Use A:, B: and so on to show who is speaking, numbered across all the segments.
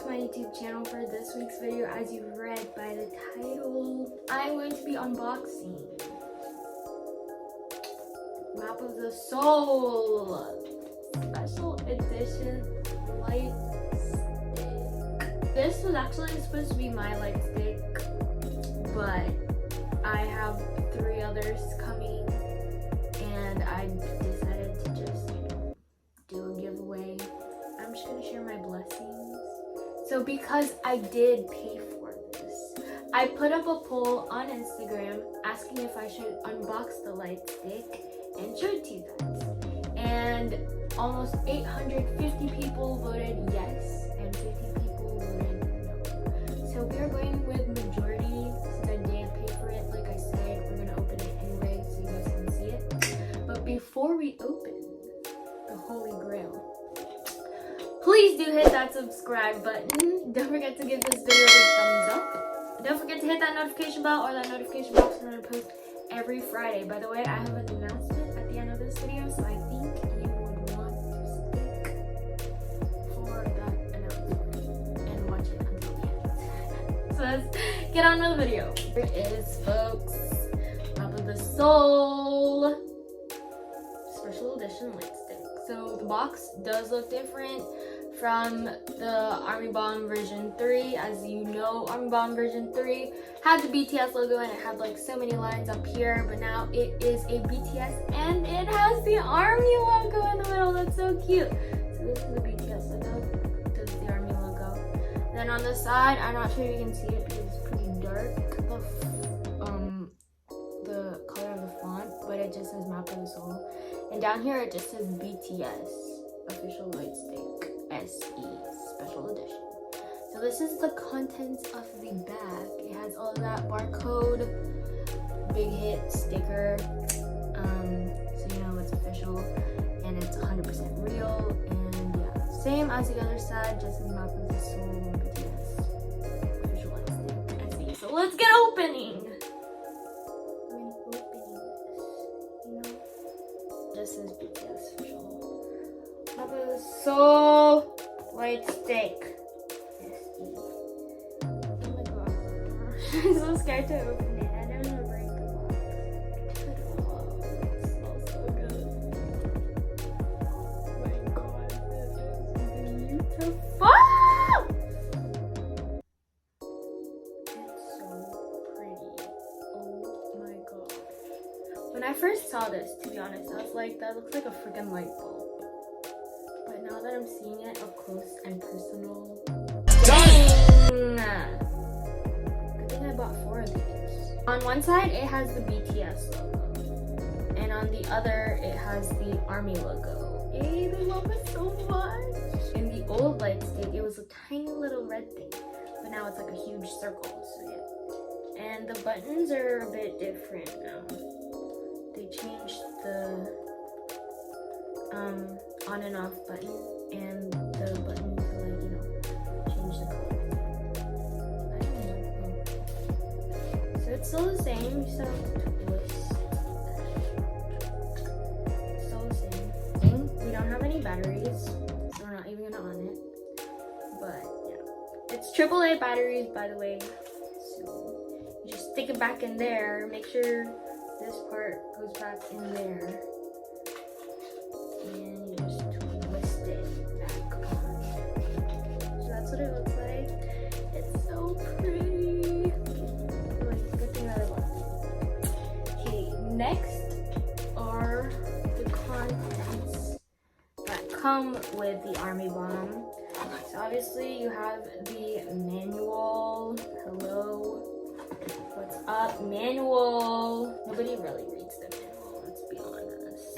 A: to my YouTube channel for this week's video. As you've read by the title, I'm going to be unboxing Map of the Soul Special Edition light stick. This was actually supposed to be my light stick, but I have 3 others coming and I decided to just do a giveaway. I'm just gonna share my blessings. So because I did pay for this, I put up a poll on Instagram asking if I should unbox the light stick and show it to you guys. And almost 850 people voted yes and 50 people voted no. So we are going with majority since I did pay for it. Like I said, we're gonna open it anyway so you guys can see it. But before we open the Holy Grail, please do hit that subscribe button. Don't forget to give this video a big thumbs up. Don't forget to hit that notification bell or that notification box when I post every Friday. By the way, I have an announcement at the end of this video, so I think you would want to stick for that announcement and watch it until the end. So let's get on with the video. Here it is, folks. Map of the Soul Special Edition light stick. So the box does look different from the Army Bomb version 3. As you know, Army Bomb version 3 had the BTS logo and it had like so many lines up here, but now it is a BTS and it has the Army logo in the middle. That's so cute. So this is the BTS logo, this is the Army logo. And then on the side, I'm not sure if you can see it because it's pretty dark, the color of the font, but it just says Map of the Soul. And down here it just says BTS Official Light Stick SE Special Edition. So this is the contents of the bag. It has all of that barcode, big hit sticker, so you know it's official and it's 100% real. And yeah, same as the other side, just as Map of the Soul BTS Official Light Stick SE. So let's get opening. This is BTS official Map of the Soul light stick SE. Oh my gosh, I'm so scared to open it. I don't want to break the box. Oh, it smells so good. Oh my god, this is beautiful. It's so pretty. Oh my god. When I first saw this, to be honest, I was like, that looks like a freaking light bulb. But now that I'm seeing it up close and personal, dang! Good thing I bought 4 of these. On one side, it has the BTS logo. And on the other, it has the Army logo. Hey, they love it so much! In the old light stick, it was a tiny little red thing. But now it's like a huge circle, so yeah. And the buttons are a bit different now. They changed the on and off button and the button to, like, you know, change the color. I don't know. So it's still the same, you still have to twist. Still the same. We don't have any batteries, so we're not even gonna on it. But yeah, it's AAA batteries, by the way. So you just stick it back in there. Make sure this part goes back in there, and you just twist it back on. So that's what it looks like. It's so pretty. Like, good thing that I love it. Okay, next are the contents that come with the Army Bomb. So obviously you have the manual. Hello. What's up, manual? Nobody really reads the manual, let's be honest.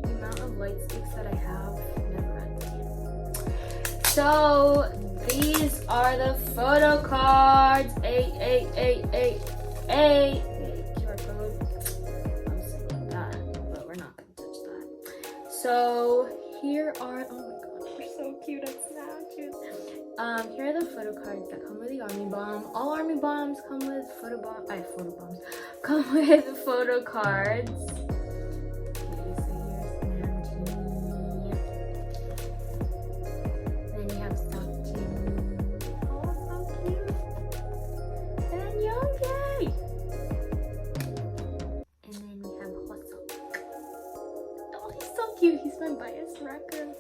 A: The amount of light sticks that I have, never read the manual. So these are the photo cards. QR code. I'm saying that, but we're not gonna touch that. So here are, oh my god, they're so cute on Snapchat. Here are the photo cards that come with the Army Bomb. All Army Bombs come with come with photo cards. Okay, so here's Namjoon. Then you have Seokjin. cute. He's my bias wrecker.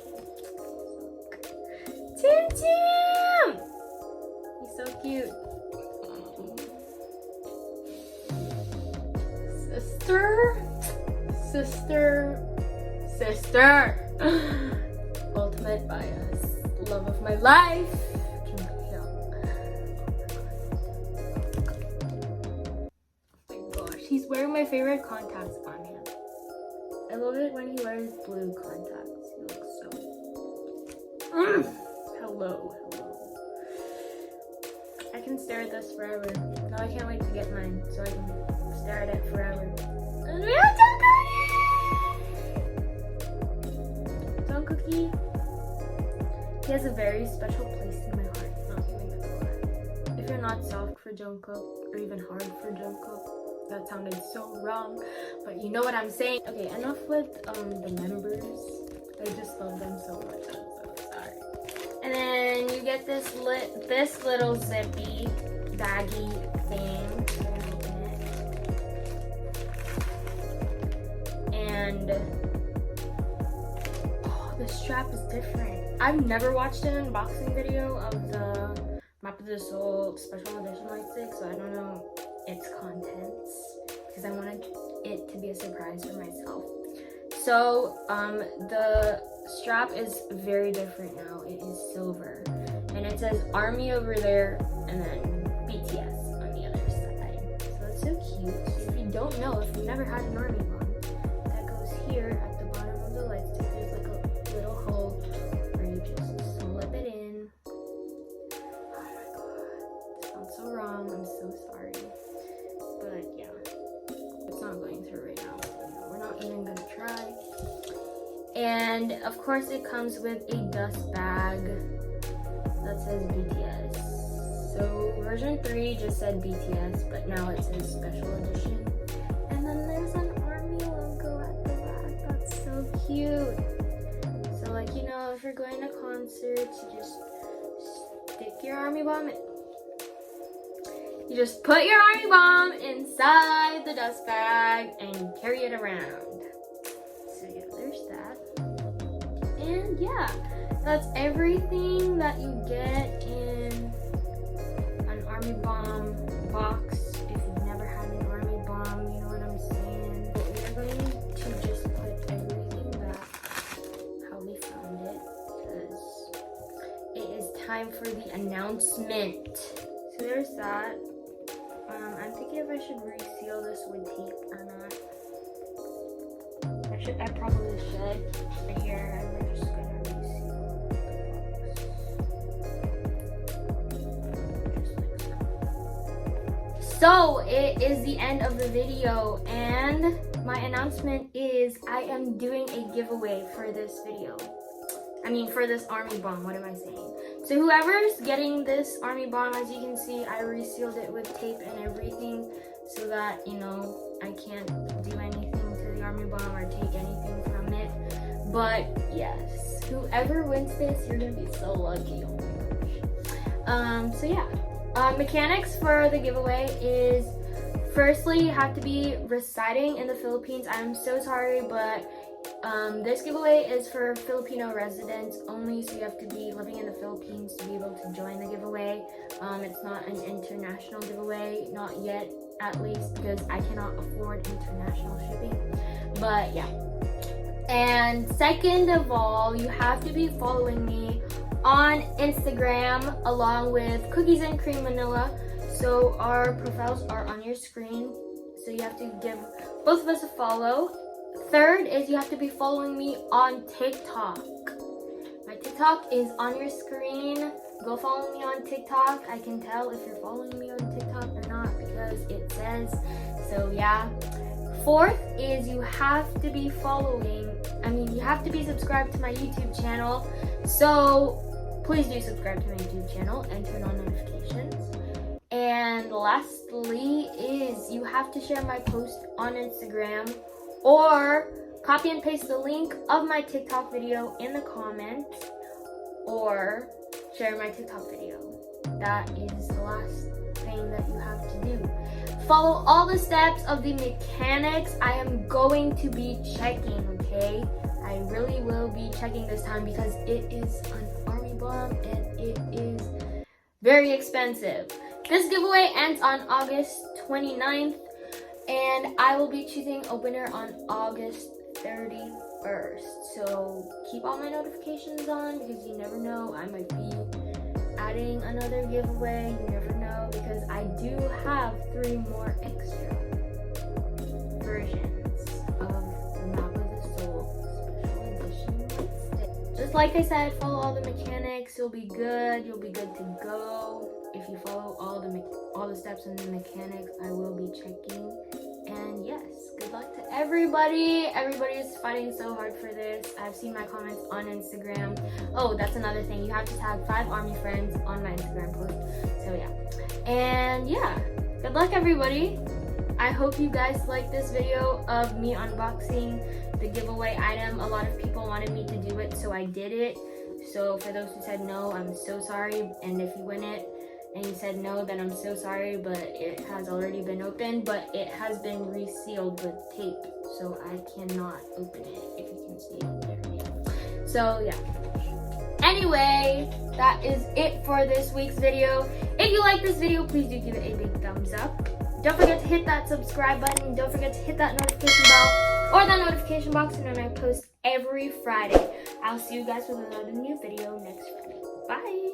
A: Tim Tim! He's so cute. Sister. Ultimate bias. Love of my life. Oh my gosh, he's wearing my favorite contacts on him. I love it when he wears blue contacts. He looks so... Hello. I can stare at this forever. Now I can't wait to get mine so I can stare at it forever. And we have Don Cookie. He has a very special place in my heart. Not even gonna lie. If you're not soft for Jungkook or even hard for Jungkook, that sounded so wrong, but you know what I'm saying. Okay, enough with the members. I just love them so much. I'm so sorry. And then you get this little zippy baggy thing. And oh, the strap is different. I've never watched an unboxing video of the Map of the Soul Special Edition Light Stick, so I don't know its contents because I wanted it to be a surprise for myself. So the strap is very different now. It is silver and it says ARMY over there and then BTS on the other side. So it's so cute. If you don't know, if you've never had an ARMY bomb, that goes here at the bottom of the light stick. There's like a little hole where you just slip it in. Oh my god, it sounds so wrong. I'm so sorry. But yeah, it's not going through right now. So we're not even gonna try. And of course it comes with a dust bag that says BTS. So version 3 just said BTS, but now it says Special Edition. And then there's an ARMY logo at the back. That's so cute. So like, you know, if you're going to concerts, you just stick your ARMY bomb in. You just put your ARMY bomb inside the dust bag and you carry it around. So yeah, there's that. And yeah, that's everything that you get in an ARMY bomb box. If you've never had an ARMY bomb, you know what I'm saying. But we are going to just put everything back how we found it because it is time for the announcement. So there's that. I'm thinking if I should reseal this with tape or not. I probably should. But here, and we're just gonna reseal the box. So it is the end of the video, and my announcement is I am doing a giveaway for this video. I mean, for this ARMY bomb. What am I saying? So whoever's getting this ARMY bomb, as you can see, I resealed it with tape and everything so that, you know, I can't do anything to the ARMY bomb or take anything from it. But yes, whoever wins this, you're gonna be so lucky. Oh my gosh. So yeah, mechanics for the giveaway is firstly, you have to be residing in the Philippines. I'm so sorry, but this giveaway is for Filipino residents only, so you have to be living in the Philippines to be able to join the giveaway. It's not an international giveaway, not yet at least, because I cannot afford international shipping. But yeah. And second of all, you have to be following me on Instagram along with Cookies and Cream Manila. So our profiles are on your screen, so you have to give both of us a follow. Third is you have to be following me on TikTok. My TikTok is on your screen. Go follow me on TikTok. I can tell if you're following me on TikTok or not because it says. So yeah. Fourth is you have to be you have to be subscribed to my YouTube channel. So please do subscribe to my YouTube channel and turn on notifications. And lastly is you have to share my post on Instagram or copy and paste the link of my TikTok video in the comments or share my TikTok video. That is the last thing that you have to do. follow all the steps of the mechanics. I am going to be checking, okay? I really will be checking this time because it is an army bomb and it is very expensive. This giveaway ends on August 29th and I will be choosing a winner on August 31st. So keep all my notifications on because you never know, I might be adding another giveaway. You never know because I do have 3 more extra versions of the Map of the Soul special edition lipstick. Just like I said, follow all the mechanics. You'll be good. You'll be good to go. If you follow all the steps in the mechanics, I will be checking. And yes, good luck to everybody. Everybody is fighting so hard for this. I've seen my comments on Instagram. Oh, that's another thing. You have to tag 5 army friends on my Instagram post. So yeah. And yeah, good luck everybody. I hope you guys like this video of me unboxing the giveaway item. A lot of people wanted me to do it, so I did it. So for those who said no, I'm so sorry. And if you win it, and you said no, then I'm so sorry, but it has already been opened, but it has been resealed with tape, so I cannot open it, if you can see it. There we go. So yeah. Anyway, that is it for this week's video. If you like this video, please do give it a big thumbs up. Don't forget to hit that subscribe button. Don't forget to hit that notification bell or that notification box, and then I post every Friday. I'll see you guys with another new video next Friday. Bye!